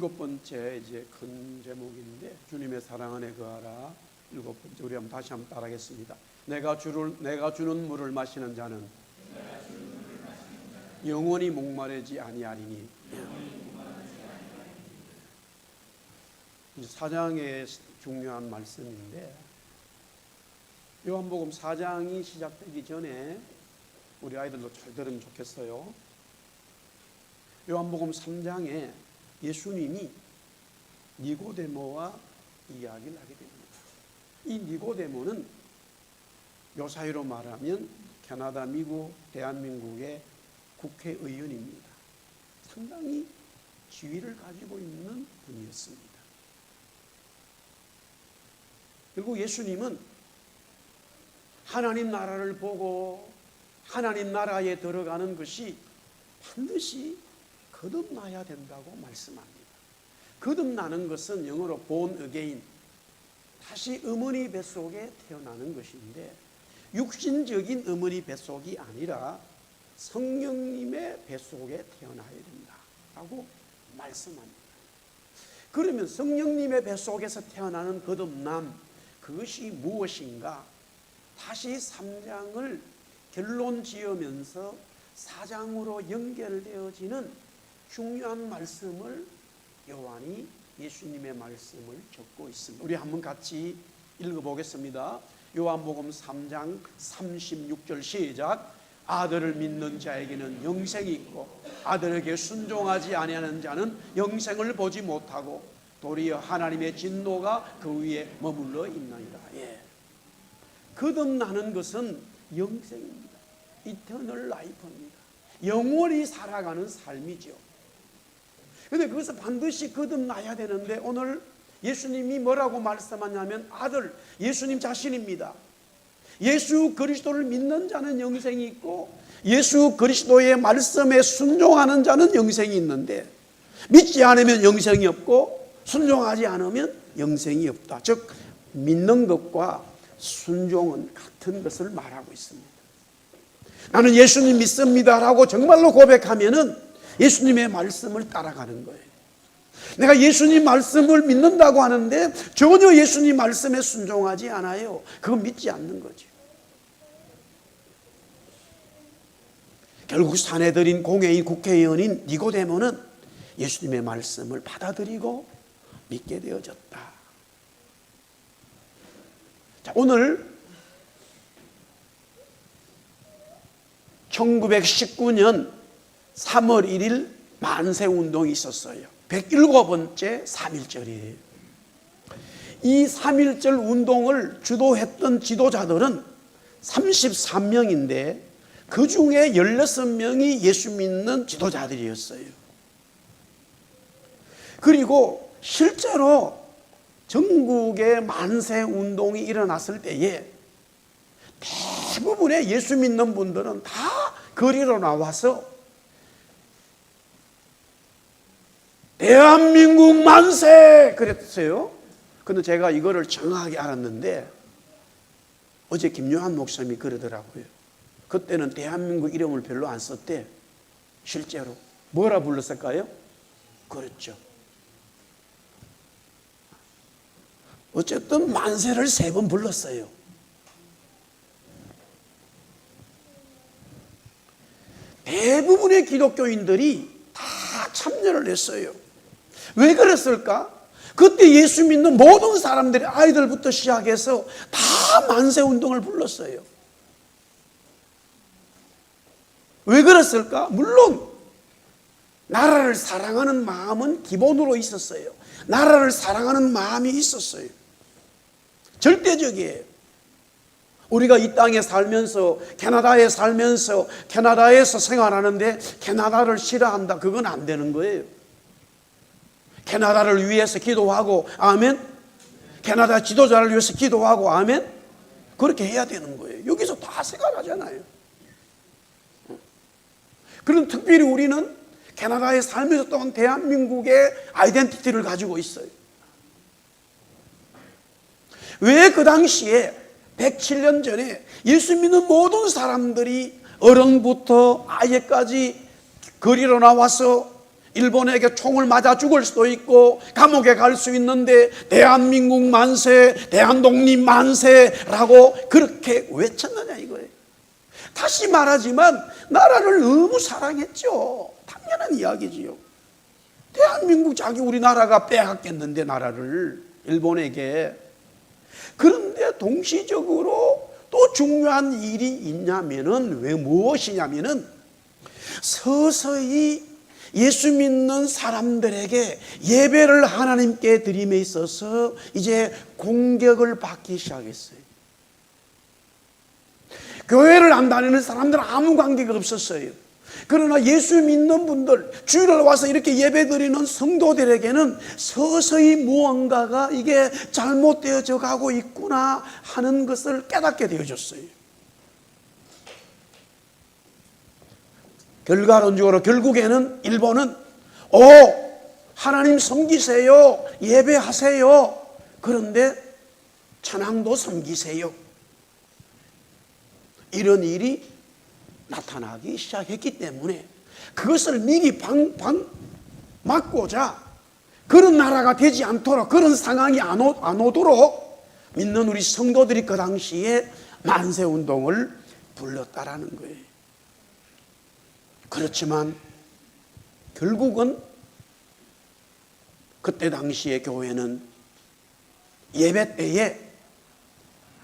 7번째 이제 큰 제목인데, 주님의 사랑 안에 거하라. 7번째, 우리 다시 한번 따라하겠습니다. 내가 주는 물을 마시는 자는 영원히 목마르지 아니하리니. 이 4장의 중요한 말씀인데, 요한복음 4장이 시작되기 전에 우리 아이들도 잘 들으면 좋겠어요. 요한복음 3장에 예수님이 니고데모와 이야기를 하게 됩니다. 이 니고데모는 요사이로 말하면 캐나다, 미국, 대한민국의 국회의원입니다. 상당히 지위를 가지고 있는 분이었습니다. 그리고 예수님은 하나님 나라를 보고 하나님 나라에 들어가는 것이 반드시 거듭나야 된다고 말씀합니다. 거듭나는 것은 영어로 born again, 다시 어머니 뱃속에 태어나는 것인데, 육신적인 어머니 뱃속이 아니라 성령님의 뱃속에 태어나야 된다라고 말씀합니다. 그러면 성령님의 뱃속에서 태어나는 거듭남, 그것이 무엇인가? 다시 3장을 결론 지으면서 4장으로 연결되어지는 중요한 말씀을 요한이 예수님의 말씀을 적고 있습니다. 우리 한번 같이 읽어보겠습니다. 요한복음 3장 36절 시작. 아들을 믿는 자에게는 영생이 있고 아들에게 순종하지 아니하는 자는 영생을 보지 못하고 도리어 하나님의 진노가 그 위에 머물러 있나이다. 거듭나는 것은 영생입니다. 이터널 라이프입니다. 영원히 살아가는 삶이죠. 그런데 그것은 반드시 거듭나야 되는데, 오늘 예수님이 뭐라고 말씀하냐면 아들, 예수님 자신입니다. 예수 그리스도를 믿는 자는 영생이 있고 예수 그리스도의 말씀에 순종하는 자는 영생이 있는데, 믿지 않으면 영생이 없고 순종하지 않으면 영생이 없다. 즉 믿는 것과 순종은 같은 것을 말하고 있습니다. 나는 예수님 믿습니다라고 정말로 고백하면은 예수님의 말씀을 따라가는 거예요. 내가 예수님 말씀을 믿는다고 하는데 전혀 예수님 말씀에 순종하지 않아요. 그건 믿지 않는 거죠. 결국 사내들인 공회인 국회의원인 니고데모는 예수님의 말씀을 받아들이고 믿게 되어졌다. 자, 오늘 1919년 3월 1일 만세운동이 있었어요. 107번째 3.1절이에요. 이 3.1절 운동을 주도했던 지도자들은 33명인데 그 중에 16명이 예수 믿는 지도자들이었어요. 그리고 실제로 전국의 만세운동이 일어났을 때에 대부분의 예수 믿는 분들은 다 거리로 나와서 대한민국 만세! 그랬어요. 근데 제가 이거를 정확하게 알았는데 어제 김요한 목사님이 그러더라고요. 그때는 대한민국 이름을 별로 안 썼대. 실제로 뭐라 불렀을까요? 그렇죠. 어쨌든 만세를 3번 불렀어요. 대부분의 기독교인들이 다 참여를 했어요. 왜 그랬을까? 그때 예수 믿는 모든 사람들이 아이들부터 시작해서 다 만세운동을 불렀어요. 왜 그랬을까? 물론 나라를 사랑하는 마음은 기본으로 있었어요. 나라를 사랑하는 마음이 있었어요. 절대적이에요. 우리가 이 땅에 살면서 캐나다에 살면서 캐나다에서 생활하는데 캐나다를 싫어한다, 그건 안 되는 거예요. 캐나다를 위해서 기도하고 아멘, 캐나다 지도자를 위해서 기도하고 아멘, 그렇게 해야 되는 거예요. 여기서 다 생활하잖아요. 그런 특별히 우리는 캐나다에 살면서 또한 대한민국의 아이덴티티를 가지고 있어요. 왜 그 당시에 107년 전에 예수 믿는 모든 사람들이 어른부터 아이까지 거리로 나와서 일본에게 총을 맞아 죽을 수도 있고 감옥에 갈 수 있는데 대한민국 만세, 대한독립 만세라고 그렇게 외쳤느냐 이거예요. 다시 말하지만 나라를 너무 사랑했죠. 당연한 이야기지요. 대한민국 자기 우리나라가 빼앗겼는데 나라를 일본에게. 그런데 동시적으로 또 중요한 일이 있냐면은 왜 무엇이냐면은 서서히 예수 믿는 사람들에게 예배를 하나님께 드림에 있어서 이제 공격을 받기 시작했어요. 교회를 안 다니는 사람들은 아무 관계가 없었어요. 그러나 예수 믿는 분들, 주일날 와서 이렇게 예배 드리는 성도들에게는 서서히 무언가가 이게 잘못되어져 가고 있구나 하는 것을 깨닫게 되어졌어요. 결과론적으로 결국에는 일본은 하나님 섬기세요, 예배하세요. 그런데 천황도 섬기세요. 이런 일이 나타나기 시작했기 때문에 그것을 미리 막고자 그런 나라가 되지 않도록, 그런 상황이 안 오도록 믿는 우리 성도들이 그 당시에 만세운동을 불렀다라는 거예요. 그렇지만 결국은 그때 당시에 교회는 예배 때에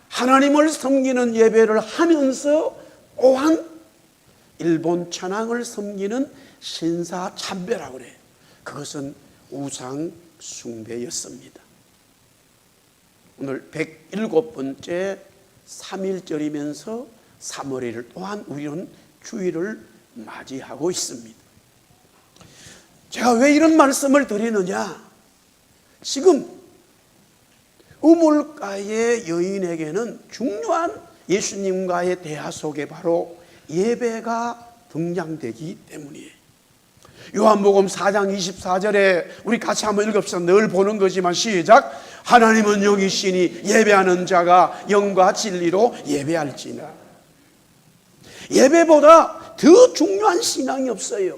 하나님을 섬기는 예배를 하면서 또한 일본 천황을 섬기는 신사 참배라고 그래요. 그것은 우상 숭배였습니다. 오늘 107번째 3.1절이면서 3월 1일 또한 우리는 주일을 맞이하고 있습니다. 제가 왜 이런 말씀을 드리느냐? 지금 우물가의 여인에게는 중요한 예수님과의 대화 속에 바로 예배가 등장되기 때문이에요. 요한복음 4장 24절에 우리 같이 한번 읽읍시다. 늘 보는 거지만 시작. 하나님은 영이시니 예배하는 자가 영과 진리로 예배할지니라. 예배보다 더 중요한 신앙이 없어요.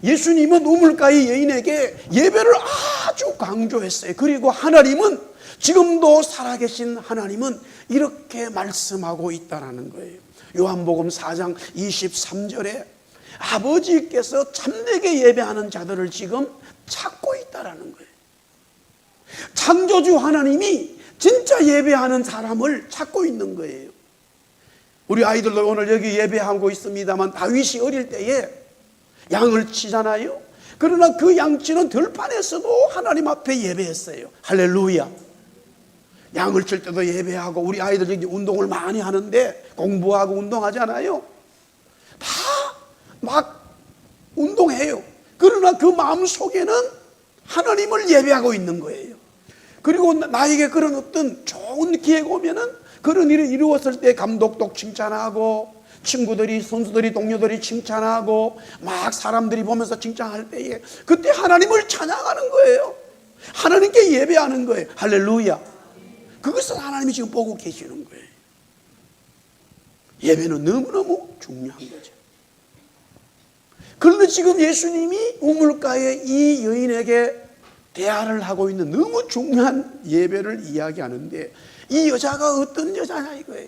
예수님은 우물가의 여인에게 예배를 아주 강조했어요. 그리고 하나님은, 지금도 살아계신 하나님은 이렇게 말씀하고 있다는 거예요. 요한복음 4장 23절에 아버지께서 참되게 예배하는 자들을 지금 찾고 있다는 거예요. 창조주 하나님이 진짜 예배하는 사람을 찾고 있는 거예요. 우리 아이들도 오늘 여기 예배하고 있습니다만 다윗이 어릴 때에 양을 치잖아요. 그러나 그 양치는 들판에서도 하나님 앞에 예배했어요. 할렐루야. 양을 칠 때도 예배하고, 우리 아이들 여기 운동을 많이 하는데 공부하고 운동하잖아요. 다 막 운동해요. 그러나 그 마음 속에는 하나님을 예배하고 있는 거예요. 그리고 나에게 그런 어떤 좋은 기회가 오면은 그런 일을 이루었을 때 감독도 칭찬하고, 친구들이, 선수들이, 동료들이 칭찬하고, 막 사람들이 보면서 칭찬할 때에 그때 하나님을 찬양하는 거예요. 하나님께 예배하는 거예요. 할렐루야. 그것을 하나님이 지금 보고 계시는 거예요. 예배는 너무너무 중요한 거죠. 그런데 지금 예수님이 우물가에 이 여인에게 대화를 하고 있는 너무 중요한 예배를 이야기하는데, 이 여자가 어떤 여자냐 이거예요.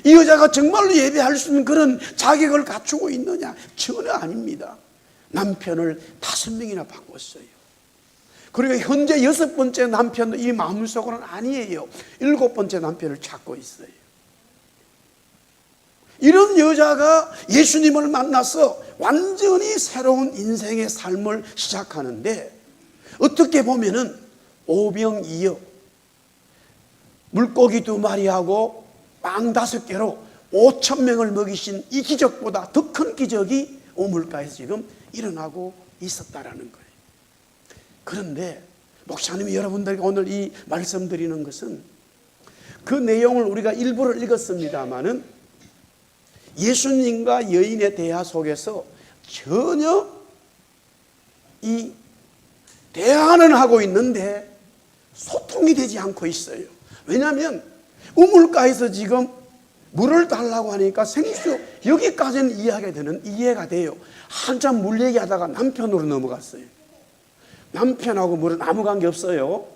이 여자가 정말로 예배할 수 있는 그런 자격을 갖추고 있느냐? 전혀 아닙니다. 남편을 5명이나 바꿨어요. 그리고 현재 6번째 남편도 이 마음속으로는 아니에요. 7번째 남편을 찾고 있어요. 이런 여자가 예수님을 만나서 완전히 새로운 인생의 삶을 시작하는데, 어떻게 보면은 오병이어, 물고기 2마리하고 빵 5개로 5,000명을 먹이신 이 기적보다 더 큰 기적이 우물가에서 지금 일어나고 있었다라는 거예요. 그런데 목사님이 여러분들에게 오늘 이 말씀드리는 것은, 그 내용을 우리가 일부를 읽었습니다마는 예수님과 여인의 대화 속에서 전혀 이 대화는 하고 있는데 소통이 되지 않고 있어요. 왜냐하면 우물가에서 지금 물을 달라고 하니까 생수, 여기까지는 이해가 돼요. 한참 물 얘기하다가 남편으로 넘어갔어요. 남편하고 물은 아무 관계 없어요.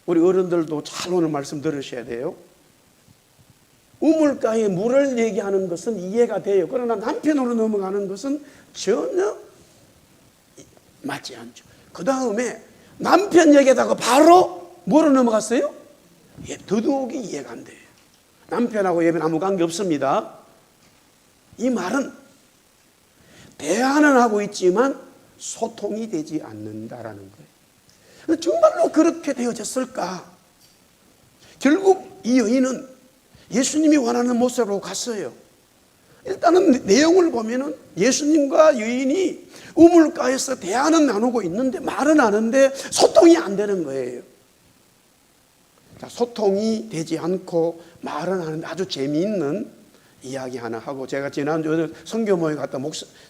우리 어른들도 잘 오늘 말씀 들으셔야 돼요. 우물가에 물을 얘기하는 것은 이해가 돼요. 그러나 남편으로 넘어가는 것은 전혀 맞지 않죠. 그 다음에 남편 얘기하다가 바로 뭐로 넘어갔어요? 더더욱이 이해가 안 돼요. 남편하고 예배는 아무 관계 없습니다. 이 말은 대화는 하고 있지만 소통이 되지 않는다라는 거예요. 정말로 그렇게 되어졌을까? 결국 이 여인은 예수님이 원하는 모습으로 갔어요. 일단은 내용을 보면은 예수님과 여인이 우물가에서 대화는 나누고 있는데 말은 하는데 소통이 안 되는 거예요. 자, 소통이 되지 않고 말은 하는데 아주 재미있는 이야기 하나 하고, 제가 지난주에 선교 모임 갔다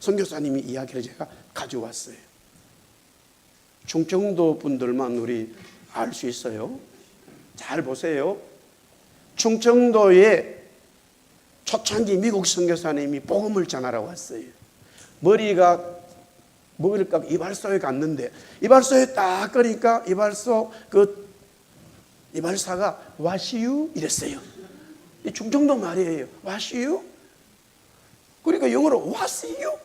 선교사님이 이야기를 제가 가져왔어요. 충청도 분들만 우리 알 수 있어요. 잘 보세요. 충청도에 초창기 미국 선교사님이 복음을 전하러 왔어요. 머리가 이발소에 갔는데 이발소에 딱 가니까 이발소 이발사가 와시유 이랬어요. 이 충청도 말이에요. 와시유. 그러니까 영어로 와시유.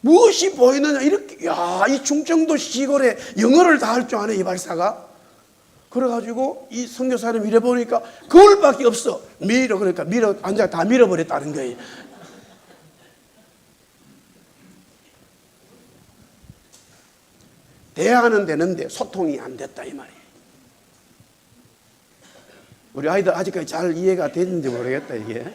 무엇이 보이느냐 이렇게. 야, 이 충청도 시골에 영어를 다 할 줄 아네 이발사가. 그래가지고 이 선교사님 이래 보니까 거울밖에 없어. 그러니까 앉아 다 밀어버렸다는 거예요. 대화는 되는데 소통이 안 됐다 이 말이에요. 우리 아이들 아직까지 잘 이해가 되는지 모르겠다 이게.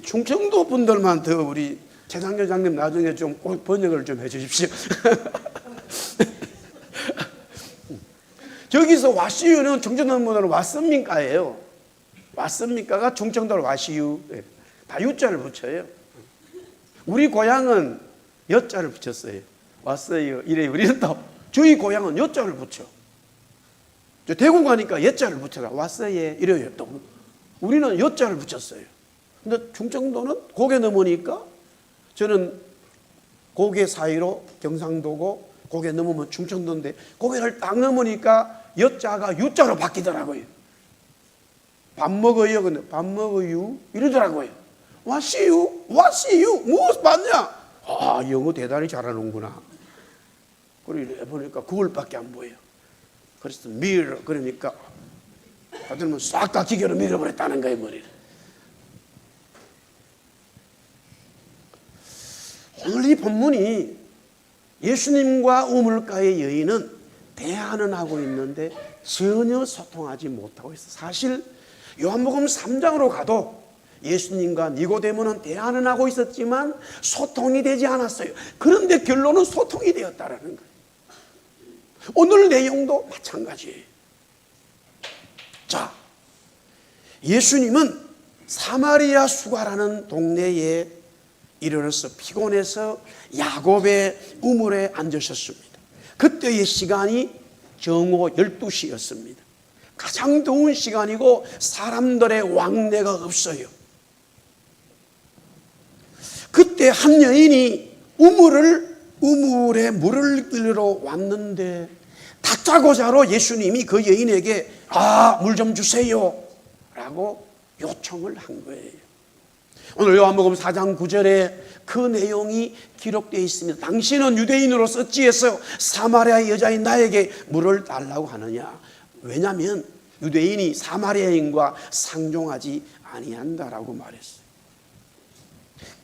충청도 분들만 더 우리 최상교 장님 나중에 좀 꼭 번역을 좀 해주십시오. 저기서 와시유는 충청도 문화로 왔습니까예요. 왔습니까가 충청도로 와시유. 다 유자를 붙여요. 우리 고향은 여자를 붙였어요. 왔어요. 이래 우리는 또 저희 고향은 여자를 붙여. 저 대구 가니까 여자를 붙여라. 왔어요. 이래요. 또 우리는 여자를 붙였어요. 근데 충청도는 고개 넘으니까, 저는 고개 사이로 경상도고 고개 넘으면 충청도인데 고개를 딱 넘으니까 여자가 유자로 바뀌더라고요. 밥 먹어요. 근데 밥 먹어요 이러더라고요. 와시유 무엇 봤냐? 아, 영어 대단히 잘하는구나. 그리고 보니까 그걸밖에 안 보여요. 그래서 그러니까 하여튼 싹 다 기계로 밀어버렸다는 거예요, 머리를. 오늘 이 본문이 예수님과 우물가의 여인은 대화는 하고 있는데 전혀 소통하지 못하고 있어요. 사실 요한복음 3장으로 가도 예수님과 니고데모는 대화는 하고 있었지만 소통이 되지 않았어요. 그런데 결론은 소통이 되었다라는 거예요. 오늘 내용도 마찬가지예요. 자, 예수님은 사마리아 수가라는 동네에 이르러서 피곤해서 야곱의 우물에 앉으셨습니다. 그때의 시간이 정오 12시였습니다. 가장 더운 시간이고 사람들의 왕래가 없어요. 그때 한 여인이 우물에 물을 끌러 왔는데 다짜고짜로 예수님이 그 여인에게 물 좀 주세요 라고 요청을 한 거예요. 오늘 요한복음 4장 9절에 그 내용이 기록되어 있습니다. 당신은 유대인으로서 어찌해서 사마리아 여자인 나에게 물을 달라고 하느냐. 왜냐하면 유대인이 사마리아인과 상종하지 아니한다라고 말했어요.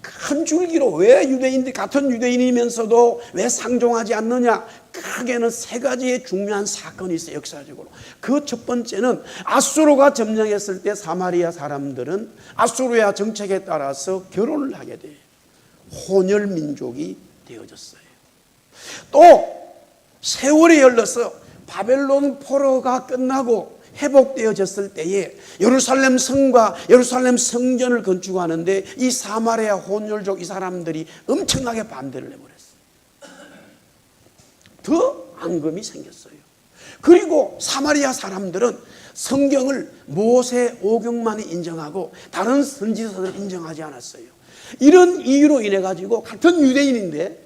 큰 줄기로 왜 같은 유대인이면서도 왜 상종하지 않느냐? 크게는 세 가지의 중요한 사건이 있어요, 역사적으로. 그 첫 번째는 아수르가 점령했을 때 사마리아 사람들은 아수르의 정책에 따라서 결혼을 하게 돼요. 혼혈 민족이 되어졌어요. 또 세월이 흘러서 바벨론 포로가 끝나고 회복되어졌을 때에 예루살렘 성과 예루살렘 성전을 건축하는데 이 사마리아 혼혈족 이 사람들이 엄청나게 반대를 해버렸어요. 더 앙금이 생겼어요. 그리고 사마리아 사람들은 성경을 모세 오경만 인정하고 다른 선지서를 인정하지 않았어요. 이런 이유로 인해 가지고 같은 유대인인데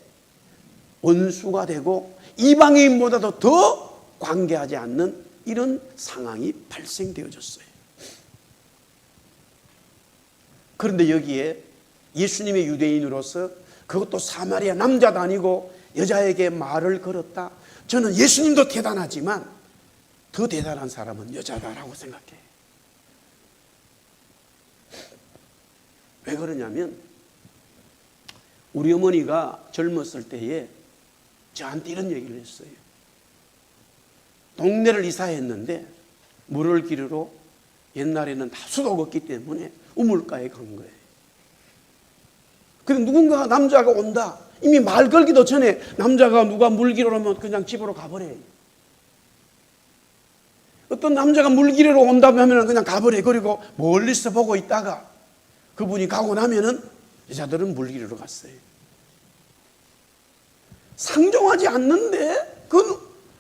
원수가 되고 이방인보다도 더 관계하지 않는 이런 상황이 발생되어졌어요. 그런데 여기에 예수님의 유대인으로서 그것도 사마리아 남자도 아니고 여자에게 말을 걸었다. 저는 예수님도 대단하지만 더 대단한 사람은 여자다라고 생각해요. 왜 그러냐면 우리 어머니가 젊었을 때에 저한테 이런 얘기를 했어요. 동네를 이사했는데 물을 기르러 옛날에는 다 수도가 없기 때문에 우물가에 간 거예요. 그런데 누군가 남자가 온다. 이미 말 걸기도 전에 남자가 누가 물 기르러 오면 그냥 집으로 가버려요. 어떤 남자가 물 기르러 온다고 하면 그냥 가버려요. 그리고 멀리서 보고 있다가 그분이 가고 나면은 여자들은 물 기르러 갔어요. 상종하지 않는데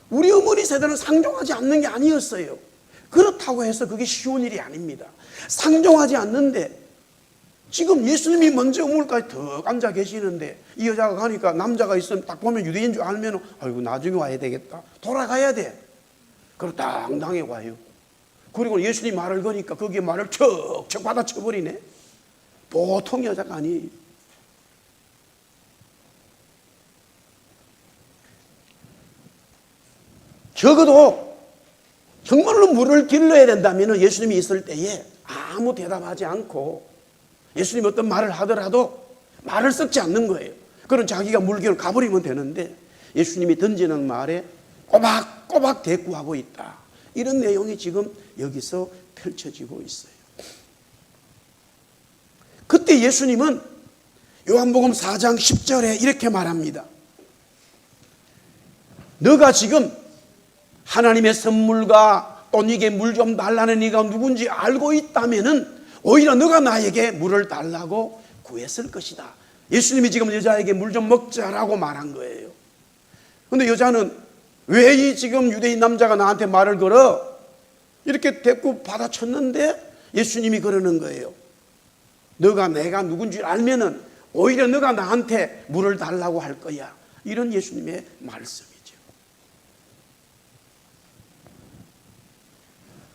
우리 어머니 세대는 상종하지 않는 게 아니었어요. 그렇다고 해서 그게 쉬운 일이 아닙니다. 상종하지 않는데 지금 예수님이 먼저 우물가에 더 앉아 계시는데 이 여자가 가니까 남자가 있으면 딱 보면 유대인 줄 알면 아이고 나중에 와야 되겠다. 돌아가야 돼. 그리고 당당히 와요. 그리고 예수님 말을 거니까 거기에 말을 척척 받아쳐버리네. 보통 여자가 아니에요. 적어도 정말로 물을 길러야 된다면 예수님이 있을 때에 아무 대답하지 않고 예수님이 어떤 말을 하더라도 말을 섞지 않는 거예요. 그럼 자기가 물길을 가버리면 되는데 예수님이 던지는 말에 꼬박꼬박 대꾸하고 있다. 이런 내용이 지금 여기서 펼쳐지고 있어요. 그때 예수님은 요한복음 4장 10절에 이렇게 말합니다. 너가 지금 하나님의 선물과 또 네게 물 좀 달라는 네가 누군지 알고 있다면은 오히려 너가 나에게 물을 달라고 구했을 것이다. 예수님이 지금 여자에게 물 좀 먹자라고 말한 거예요. 그런데 여자는 왜 이 지금 유대인 남자가 나한테 말을 걸어? 이렇게 대꾸 받아쳤는데 예수님이 그러는 거예요. 너가 내가 누군지 알면은 오히려 너가 나한테 물을 달라고 할 거야. 이런 예수님의 말씀이죠.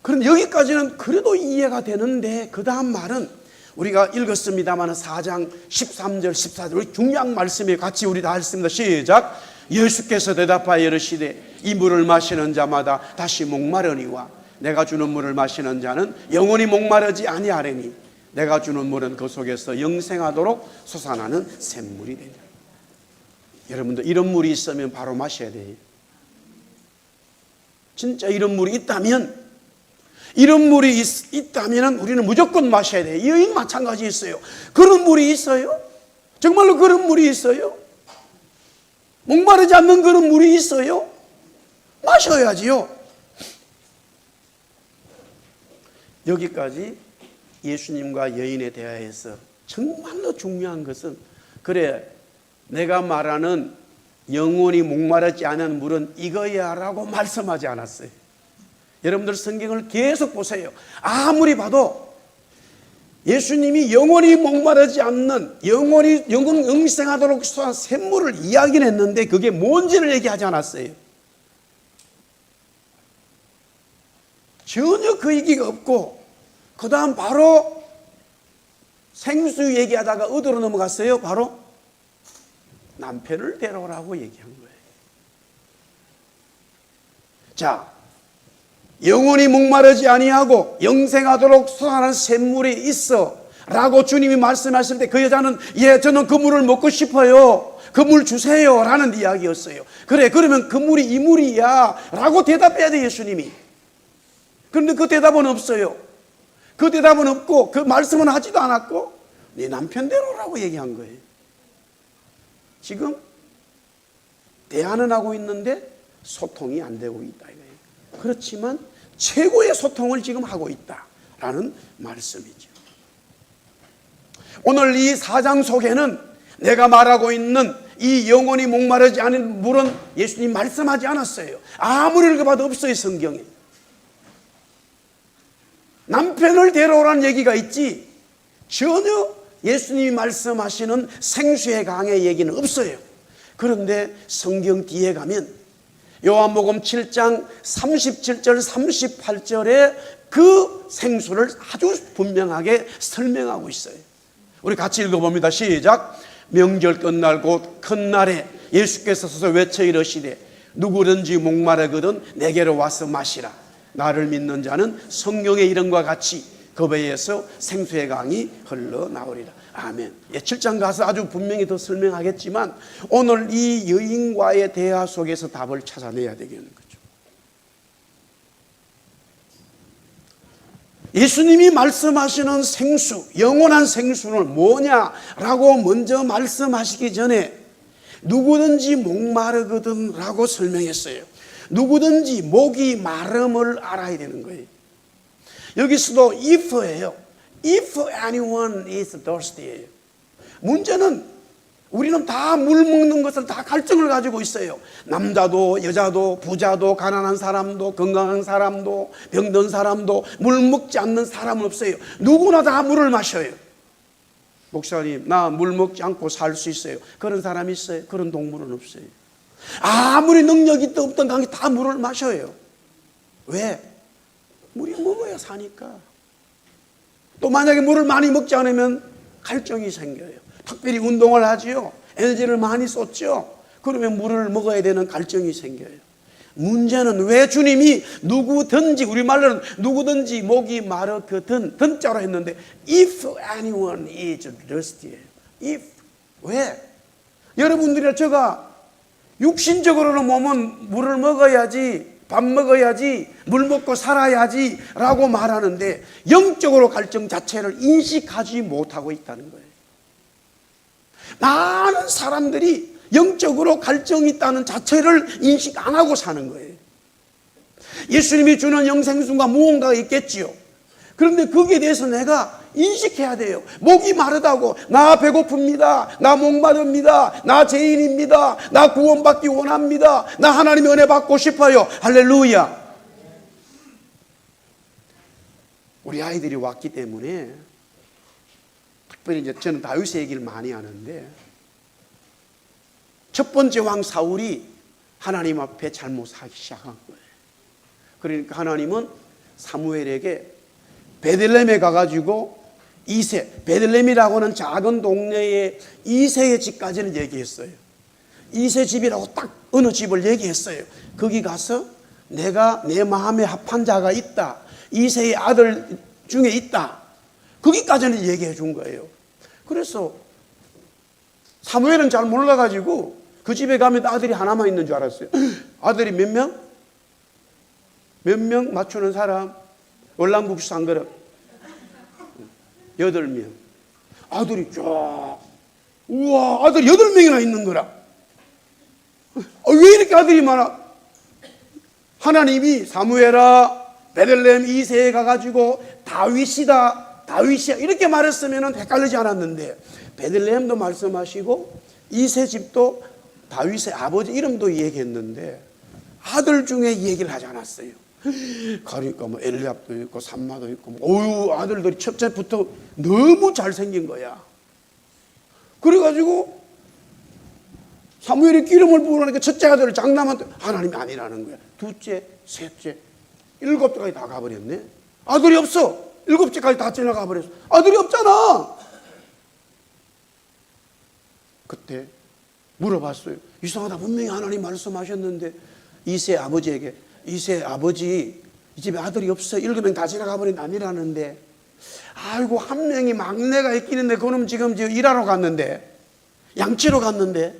그런데 여기까지는 그래도 이해가 되는데 그 다음 말은 우리가 읽었습니다만 4장 13절 14절 중요한 말씀에 같이 우리 다 읽습니다. 시작. 예수께서 대답하여 이르시되 이 물을 마시는 자마다 다시 목마르니와 내가 주는 물을 마시는 자는 영원히 목마르지 아니하리니 내가 주는 물은 그 속에서 영생하도록 솟아나는 샘물이 되리라. 여러분들 이런 물이 있으면 바로 마셔야 돼요. 진짜 이런 물이 있다면 우리는 무조건 마셔야 돼요. 이 여인 마찬가지 있어요. 그런 물이 있어요? 정말로 그런 물이 있어요? 목마르지 않는 그런 물이 있어요? 마셔야지요. 여기까지 예수님과 여인에 대하여서 정말로 중요한 것은 그래 내가 말하는 영원히 목마르지 않은 물은 이거야 라고 말씀하지 않았어요. 여러분들 성경을 계속 보세요. 아무리 봐도 예수님이 영원히 목마르지 않는 영생하도록 쏟아진 샘물을 이야기는 했는데 그게 뭔지를 얘기하지 않았어요. 전혀 그 얘기가 없고 그 다음 바로 생수 얘기하다가 어디로 넘어갔어요? 바로 남편을 데려오라고 얘기한 거예요. 자, 영원히 목마르지 아니하고 영생하도록 솟아나는 샘물이 있어 라고 주님이 말씀하실 때 그 여자는 예 저는 그 물을 먹고 싶어요. 그 물 주세요 라는 이야기였어요. 그래 그러면 그 물이 이 물이야 라고 대답해야 돼 예수님이. 그런데 그 대답은 없어요. 그 대답은 없고 그 말씀은 하지도 않았고 네 남편대로라고 얘기한 거예요. 지금 대화는 하고 있는데 소통이 안 되고 있다 이거예요. 그렇지만 최고의 소통을 지금 하고 있다라는 말씀이죠. 오늘 이 4장 속에는 내가 말하고 있는 이 영원히 목마르지 않은 물은 예수님 말씀하지 않았어요. 아무리 읽어봐도 없어요 성경에. 남편을 데려오라는 얘기가 있지 전혀 예수님이 말씀하시는 생수의 강의 얘기는 없어요. 그런데 성경 뒤에 가면 요한복음 7장 37절 38절에 그 생수를 아주 분명하게 설명하고 있어요. 우리 같이 읽어봅니다. 시작. 명절 끝날 곧 큰 날에 예수께서 서서 외쳐 이르시되 누구든지 목마르거든 내게로 와서 마시라. 나를 믿는 자는 성경의 이름과 같이 그 배에서 생수의 강이 흘러나오리라. 아멘. 7장 가서 아주 분명히 더 설명하겠지만 오늘 이 여인과의 대화 속에서 답을 찾아내야 되겠는 거죠. 예수님이 말씀하시는 생수, 영원한 생수는 뭐냐라고 먼저 말씀하시기 전에 누구든지 목마르거든 라고 설명했어요. 누구든지 목이 마름을 알아야 되는 거예요. 여기서도 if예요. If anyone is thirsty예요. 문제는 우리는 다 물 먹는 것을 다 갈증을 가지고 있어요. 남자도 여자도 부자도 가난한 사람도 건강한 사람도 병든 사람도 물 먹지 않는 사람은 없어요. 누구나 다 물을 마셔요. 목사님, 나 물 먹지 않고 살 수 있어요. 그런 사람이 있어요? 그런 동물은 없어요. 아무리 능력이 없던 관계 다 물을 마셔요. 왜? 물이 먹어야 사니까. 또 만약에 물을 많이 먹지 않으면 갈증이 생겨요. 특별히 운동을 하지요. 에너지를 많이 쏟죠. 그러면 물을 먹어야 되는 갈증이 생겨요. 문제는 왜 주님이 누구든지, 우리말로는 누구든지 목이 마르거든, 든자로 했는데 if anyone is thirsty. if. 왜? 여러분들이나 제가 육신적으로는 몸은 물을 먹어야지, 밥 먹어야지, 물 먹고 살아야지 라고 말하는데 영적으로 갈증 자체를 인식하지 못하고 있다는 거예요. 많은 사람들이 영적으로 갈증이 있다는 자체를 인식 안 하고 사는 거예요. 예수님이 주는 영생수가 무언가가 있겠지요. 그런데 거기에 대해서 내가 인식해야 돼요. 목이 마르다고, 나 배고픕니다, 나 목마릅니다, 나 죄인입니다, 나 구원받기 원합니다, 나 하나님의 은혜 받고 싶어요. 할렐루야. 우리 아이들이 왔기 때문에 특별히 이제 저는 다윗의 얘기를 많이 하는데, 첫 번째 왕 사울이 하나님 앞에 잘못하기 시작한 거예요. 그러니까 하나님은 사무엘에게 베들레헴에 가가지고 이세, 베들레헴이라고는 작은 동네의 이세의 집까지는 얘기했어요. 이세 집이라고 딱 어느 집을 얘기했어요. 거기 가서 내가 내 마음에 합한 자가 있다, 이세의 아들 중에 있다, 거기까지는 얘기해 준 거예요. 그래서 사무엘은 잘 몰라가지고 그 집에 가면 아들이 하나만 있는 줄 알았어요. 아들이 몇 명? 몇 명 맞추는 사람? 월남국수 한 그릇 8명. 아들이 쫙, 우와, 아들이 8명이나 있는 거라. 왜 이렇게 아들이 많아? 하나님이 사무엘아 베들레헴 이세에 가가지고 다윗이다, 다윗이야 이렇게 말했으면 헷갈리지 않았는데, 베들레헴도 말씀하시고 이세 집도 다윗의 아버지 이름도 얘기했는데 아들 중에 얘기를 하지 않았어요. 가니까 뭐 엘리압도 있고 삼마도 있고 뭐, 어유 아들들이 첫째부터 너무 잘생긴 거야. 그래가지고 사무엘이 기름을 부으니까 첫째 아들을 장남한테 하나님이 아니라는 거야. 둘째, 셋째, 7째까지 다 가버렸네. 아들이 없어. 7째까지 다 지나가 버렸어. 아들이 없잖아. 그때 물어봤어요. 이상하다, 분명히 하나님 말씀하셨는데 이세 아버지에게, 이세 아버지 이 집에 아들이 없어, 7명 다 지나가 버린 아니라는데, 아이고 한 명이 막내가 있기는데 그놈 지금 일하러 갔는데, 양치러 갔는데,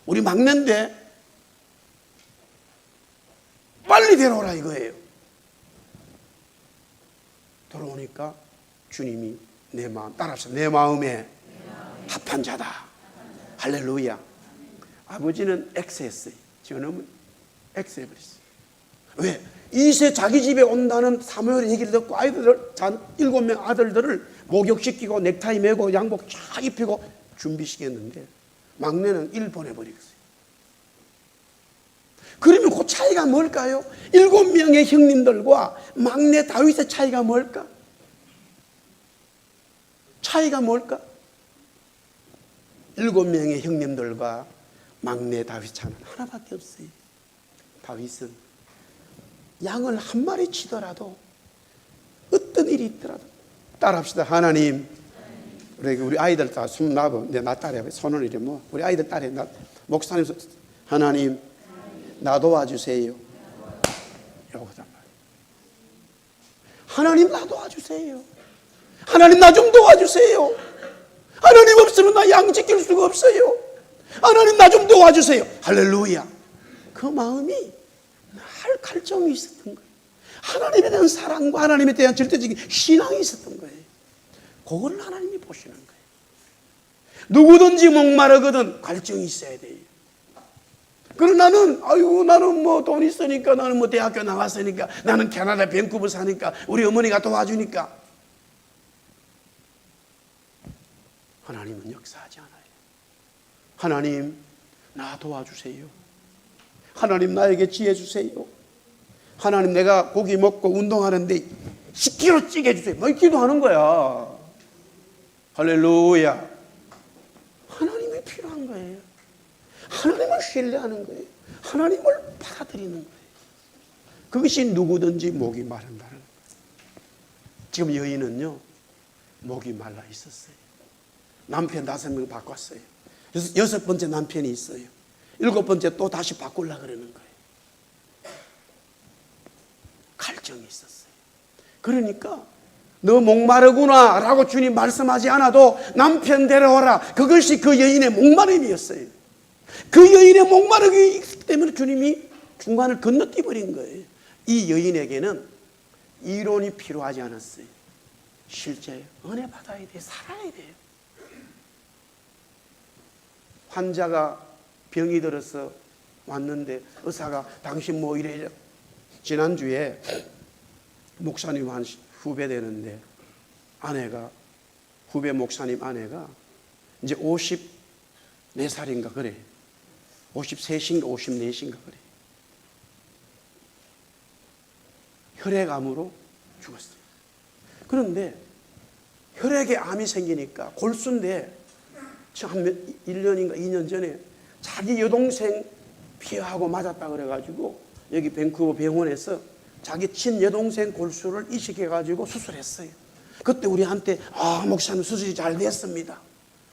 우리 막내인데 빨리 데려오라 이거예요. 들어오니까 주님이 내 마음 따라서 내 마음에 합한 자다. 할렐루야. 아버지는 X했어요. 저놈은 X해버렸어요. 왜? 이세 자기 집에 온다는 사무엘의 얘기를 듣고 아이들 7명 아들들을 목욕시키고 넥타이 메고 양복 쫙 입히고 준비시켰는데 막내는 일 보내버리겠어요. 그러면 그 차이가 뭘까요? 7명의 형님들과 막내 다윗의 차이가 뭘까? 차이가 뭘까? 7명의 형님들과 막내 다윗차는 하나밖에 없어요. 다윗은 양을 한 마리 치더라도 어떤 일이 있더라도 따라합시다. 하나님, 우리 아이들 다 손 놔봐. 나 따라해. 손을 이래 뭐 우리 아이들 따라해. 목사님, 하나님 나 도와주세요. 요거단 말이에요. 하나님 나 도와주세요. 하나님 나 좀 도와주세요. 하나님 없으면 나 양 지킬 수가 없어요. 하나님 나 좀 도와주세요. 할렐루야. 그 마음이 늘 갈증이 있었던 거예요. 하나님에 대한 사랑과 하나님에 대한 절대적인 신앙이 있었던 거예요. 그걸 하나님이 보시는 거예요. 누구든지 목마르거든 갈증이 있어야 돼요. 그러나 나는 뭐 돈 있으니까, 나는 뭐 대학교 나왔으니까, 나는 캐나다 밴쿠버 사니까, 우리 어머니가 도와주니까. 하나님은 역사하지 않아요. 하나님 나 도와주세요. 하나님 나에게 지혜 주세요. 하나님 내가 고기 먹고 운동하는데 10kg 찌게 해주세요. 막 기도하는 거야. 할렐루야. 하나님이 필요한 거예요. 하나님을 신뢰하는 거예요. 하나님을 받아들이는 거예요. 그것이 누구든지 목이 마른다는 거예요. 지금 여인은요, 목이 말라 있었어요. 남편 5명 바꿨어요. 6번째 남편이 있어요. 7번째 또 다시 바꾸려고 그러는 거예요. 갈증이 있었어요. 그러니까 너 목마르구나 라고 주님 말씀하지 않아도 남편 데려오라. 그것이 그 여인의 목마름이었어요. 그 여인의 목마름이 있기 때문에 주님이 중간을 건너뛰어 버린 거예요. 이 여인에게는 이론이 필요하지 않았어요. 실제 은혜 받아야 돼요. 살아야 돼요. 환자가 병이 들어서 왔는데 의사가 당신 뭐 이래. 지난주에 목사님 한 후배 되는데 후배 목사님 아내가 이제 54살인가 그래. 53인가 54인가 그래. 혈액암으로 죽었어요. 그런데 혈액에 암이 생기니까 골수인데 한 1년인가 2년 전에 자기 여동생 피하고 맞았다 그래가지고 여기 밴쿠버 병원에서 자기 친여동생 골수를 이식해가지고 수술했어요. 그때 우리한테 목사님 수술이 잘 됐습니다.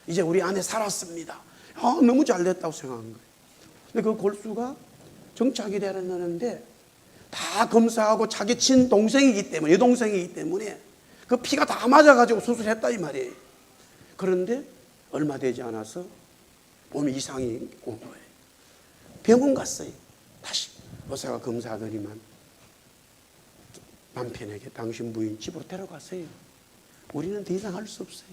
이제 우리 아내 살았습니다. 너무 잘 됐다고 생각한 거예요. 근데 그 골수가 정착이 되었는데 다 검사하고 자기 친동생이기 때문에, 여동생이기 때문에 그 피가 다 맞아가지고 수술했다 이 말이에요. 그런데 얼마 되지 않아서 몸에 이상이 온 거예요. 병원 갔어요. 다시 의사가 검사하더니만 남편에게 당신 부인 집으로 데려갔어요. 우리는 더 이상 할 수 없어요.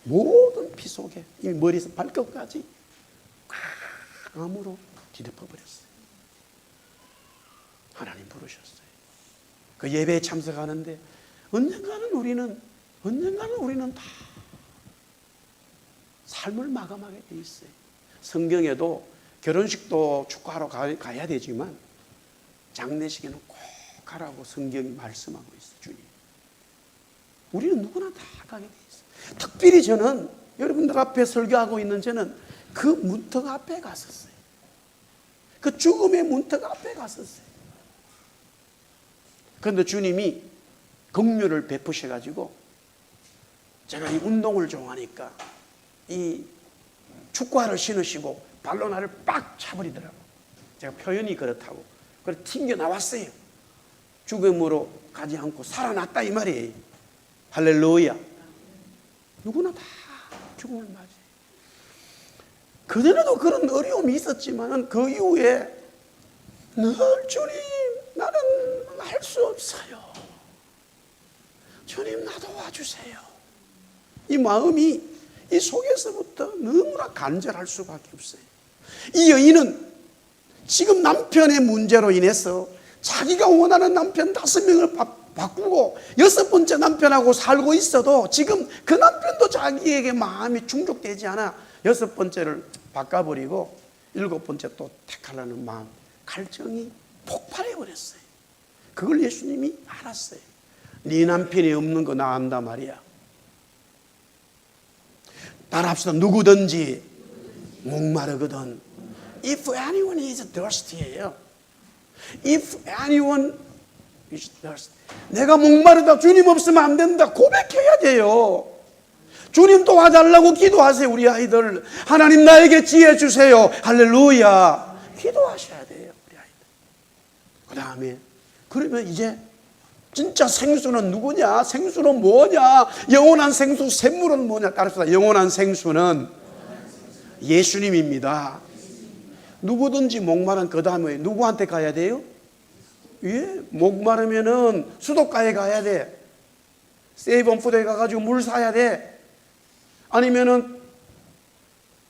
모든 피 속에 이 머리에서 발끝까지 암으로 뒤덮어버렸어요. 하나님 부르셨어요. 그 예배에 참석하는데 언젠가는 우리는 다 삶을 마감하게 돼 있어요. 성경에도 결혼식도 축하하러 가야 되지만 장례식에는 꼭 가라고 성경이 말씀하고 있어요. 주님. 우리는 누구나 다 가게 돼 있어요. 특별히 저는 여러분들 앞에 설교하고 있는 저는 그 문턱 앞에 갔었어요. 그 죽음의 문턱 앞에 갔었어요. 그런데 주님이 긍휼을 베푸셔가지고 제가 이 운동을 좋아하니까 이 축구화를 신으시고 발로 나를 빡 차버리더라고. 제가 표현이 그렇다고. 그래서 튕겨 나왔어요. 죽음으로 가지 않고 살아났다 이 말이에요. 할렐루야. 누구나 다 죽음을 맞아요. 그전에도 그런 어려움이 있었지만 그 이후에 늘 주님 나는 할 수 없어요. 주님 나 도와주세요. 이 마음이 이 속에서부터 너무나 간절할 수밖에 없어요. 이 여인은 지금 남편의 문제로 인해서 자기가 원하는 남편 5명을 바꾸고 6번째 남편하고 살고 있어도 지금 그 남편도 자기에게 마음이 충족되지 않아 6번째를 바꿔버리고 7번째 또 택하려는 마음, 갈증이 폭발해버렸어요. 그걸 예수님이 알았어요. 네 남편이 없는 거 나 안다 말이야. 따라합시다. 누구든지 목마르거든. If anyone is thirsty예요. If anyone is thirsty. 내가 목마르다. 주님 없으면 안 된다. 고백해야 돼요. 주님 도와달라고 기도하세요. 우리 아이들. 하나님 나에게 지혜 주세요. 할렐루야. 기도하셔야 돼요. 우리 아이들. 그 다음에 그러면 이제 진짜 생수는 누구냐? 생수는 뭐냐? 영원한 생수 샘물은 뭐냐? 따라서 영원한 생수는 예수님입니다. 누구든지 목마른 그 다음에 누구한테 가야 돼요? 예, 목마르면은 수도가에 가야 돼. 세이번푸드에 가가지고 물 사야 돼. 아니면은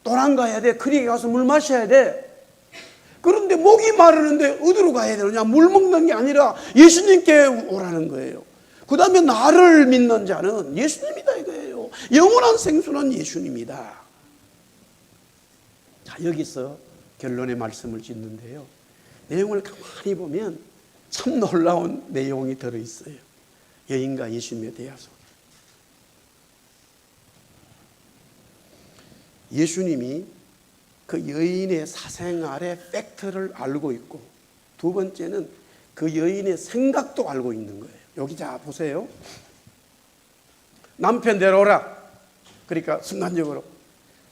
도랑 가야 돼. 크릭에 가서 물 마셔야 돼. 그런데 목이 마르는데 어디로 가야 되느냐? 물 먹는 게 아니라 예수님께 오라는 거예요. 그 다음에 나를 믿는 자는 예수님이다 이거예요. 영원한 생수는 예수님이다. 자, 여기서 결론의 말씀을 짓는데요. 내용을 가만히 보면 참 놀라운 내용이 들어있어요. 여인과 예수님에 대해서. 예수님이 그 여인의 사생활의 팩트를 알고 있고, 두 번째는 그 여인의 생각도 알고 있는 거예요. 여기 자 보세요. 남편 데려오라. 그러니까 순간적으로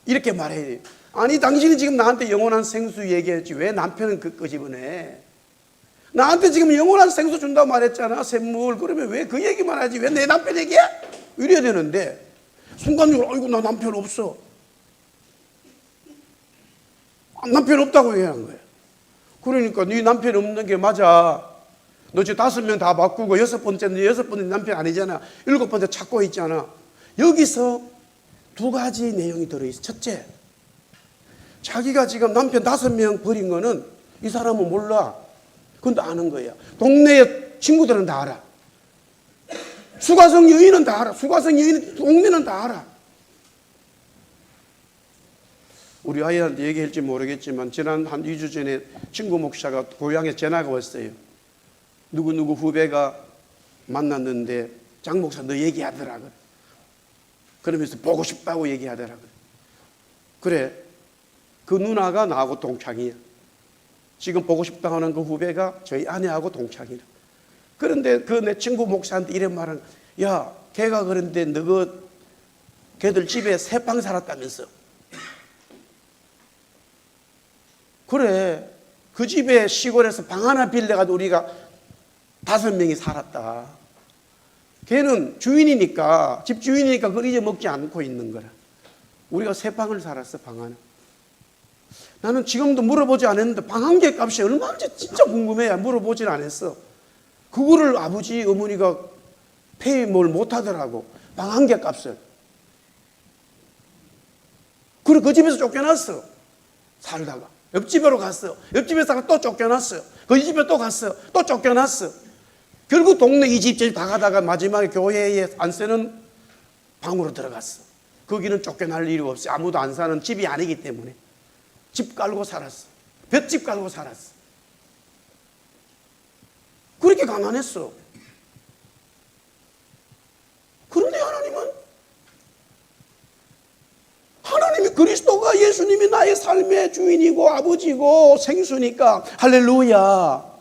이렇게 말해야 돼요. 아니 당신이 지금 나한테 영원한 생수 얘기했지 왜 남편은 그 끄집어내? 나한테 지금 영원한 생수 준다고 말했잖아. 샘물. 그러면 왜 그 얘기만 하지? 왜 내 남편 얘기해? 이래야 되는데 순간적으로 아이고 나 남편 없어. 남편 없다고 얘기하는 거예요. 그러니까 네 남편 없는 게 맞아. 너 지금 5명 다 바꾸고 6번째 남편 아니잖아. 7번째 찾고 있잖아. 여기서 두 가지 내용이 들어있어. 첫째, 자기가 지금 남편 5명 버린 거는 이 사람은 몰라. 그건 아는 거야. 동네의 친구들은 다 알아. 수가성 여인은 다 알아. 수가성 여인 동네는 다 알아. 우리 아이한테 얘기할지 모르겠지만 지난 한 2주 전에 친구 목사가 고향에 전화가 왔어요. 누구누구 후배가 만났는데 장 목사 너 얘기하더라고. 그러면서 보고 싶다고 얘기하더라고. 그래, 그 누나가 나하고 동창이야. 지금 보고 싶다 하는 그 후배가 저희 아내하고 동창이라. 그런데 그 내 친구 목사한테 이런 말은, 야, 걔가 그런데 너 걔들 집에 3방 살았다면서. 그래, 그 집에 시골에서 방 하나 빌려가지고 우리가 5명이 살았다. 걔는 주인이니까, 집 주인이니까 그걸 잊어먹지 않고 있는 거라. 우리가 3방을 살았어, 방 하나. 나는 지금도 물어보지 않았는데 방 한 개 값이 얼마인지 진짜 궁금해. 물어보진 않았어. 그거를 아버지, 어머니가 페이 뭘 못하더라고. 방 한 개 값을. 그리고 그 집에서 쫓겨났어. 살다가. 옆집으로 갔어. 옆집에서 또 쫓겨났어. 그 집에 또 갔어. 또 쫓겨났어. 결국 동네 이 집 다 가다가 마지막에 교회에 안 쓰는 방으로 들어갔어. 거기는 쫓겨날 일이 없어. 아무도 안 사는 집이 아니기 때문에. 집 깔고 살았어. 볏집 깔고 살았어. 그렇게 가난했어. 그런데 하나님이 그리스도가 예수님이 나의 삶의 주인이고 아버지고 생수니까 할렐루야.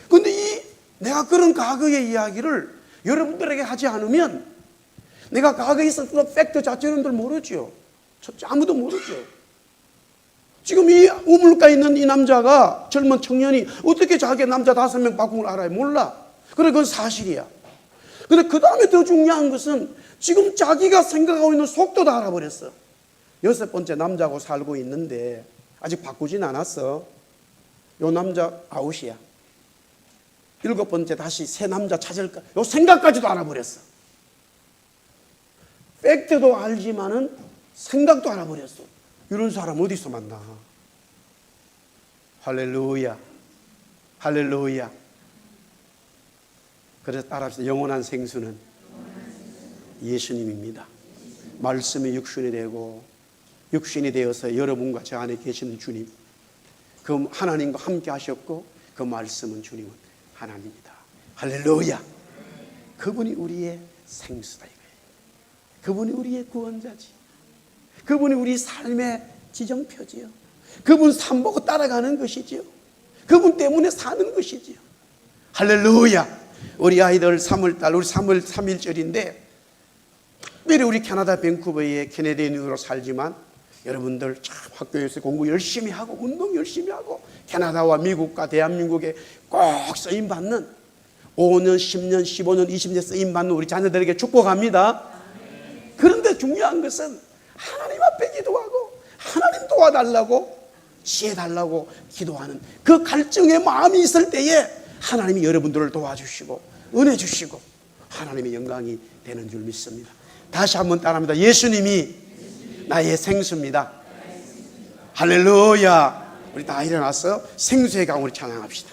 그런데 내가 그런 과거의 이야기를 여러분들에게 하지 않으면 내가 과거에 있었던 팩트 자체는 모르죠. 아무도 모르죠. 지금 이 우물가에 있는 이 남자가, 젊은 청년이 어떻게 자기 남자 5명 바꾼 걸 알아요? 몰라. 그래, 그건 사실이야. 근데 그 다음에 더 중요한 것은 지금 자기가 생각하고 있는 속도도 알아버렸어. 6번째 남자하고 살고 있는데 아직 바꾸진 않았어. 요 남자 아웃이야. 7번째 다시 새 남자 찾을까? 요 생각까지도 알아버렸어. 팩트도 알지만은 생각도 알아버렸어. 이런 사람 어디서 만나? 할렐루야. 할렐루야. 그래서 따라합시다. 영원한 생수는 예수님입니다. 말씀이 육신이 되고 육신이 되어서 여러분과 저 안에 계시는 주님, 그 하나님과 함께 하셨고 그 말씀은 주님은 하나님입니다. 할렐루야. 그분이 우리의 생수다 이거예요. 그분이 우리의 구원자지. 그분이 우리 삶의 지정표지요. 그분 삶 보고 따라가는 것이지요. 그분 때문에 사는 것이지요. 할렐루야. 우리 아이들 3월달, 우리 3월 3일절인데 특별히 우리 캐나다 밴쿠버의 캐네디언으로 살지만 여러분들 참 학교에서 공부 열심히 하고 운동 열심히 하고 캐나다와 미국과 대한민국에 꼭 쓰임받는 5년, 10년, 15년, 20년 쓰임받는 우리 자녀들에게 축복합니다. 그런데 중요한 것은 하나님 앞에 기도하고 하나님 도와달라고 지혜 달라고 기도하는 그 갈증의 마음이 있을 때에 하나님이 여러분들을 도와주시고 은혜 주시고 하나님의 영광이 되는 줄 믿습니다. 다시 한번 따라합니다. 예수님이 나의 생수입니다. 할렐루야. 우리 다 일어나서 생수의 강으로 찬양합시다.